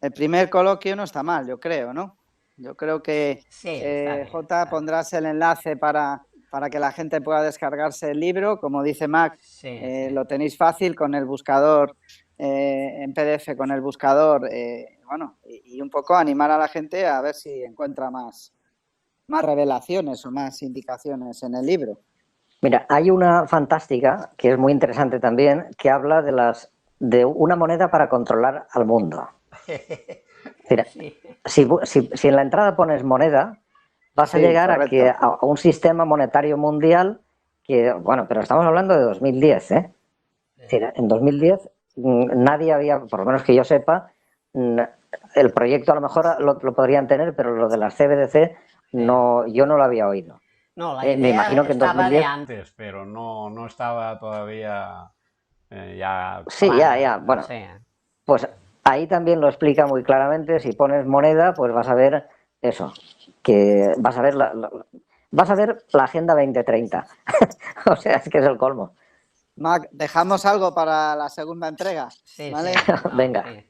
el primer coloquio no está mal, yo creo, ¿no? Yo creo que Sí, Jota, pondrás el enlace para que la gente pueda descargarse el libro. Como dice Mac, lo tenéis fácil con el buscador en PDF, con el buscador, bueno, y un poco animar a la gente a ver si encuentra más revelaciones o más indicaciones en el libro. Mira, hay una fantástica que es muy interesante también, que habla de una moneda para controlar al mundo. Mira, si en la entrada pones moneda, vas a llegar a un sistema monetario mundial que, bueno, pero estamos hablando de 2010, ¿eh? Es decir, en 2010 nadie había, por lo menos que yo sepa, el proyecto a lo mejor lo podrían tener, pero lo de las CBDC no, yo no lo había oído. No, la idea me imagino que en 2010... de antes, pero no estaba todavía ya... Sí, ya, bueno, sí. Pues ahí también lo explica muy claramente. Si pones moneda, pues vas a ver eso, que vas a ver vas a ver la Agenda 2030. O sea, es que es el colmo. Mac, dejamos algo para la segunda entrega, ¿vale? Sí, venga. Sí.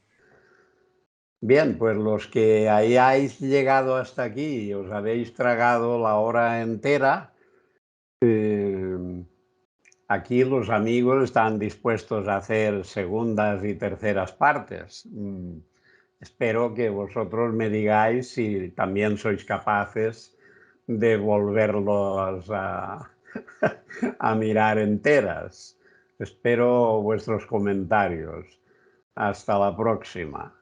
Bien, pues los que hayáis llegado hasta aquí y os habéis tragado la hora entera, aquí los amigos están dispuestos a hacer segundas y terceras partes. Espero que vosotros me digáis si también sois capaces de volverlos a mirar enteras. Espero vuestros comentarios. Hasta la próxima.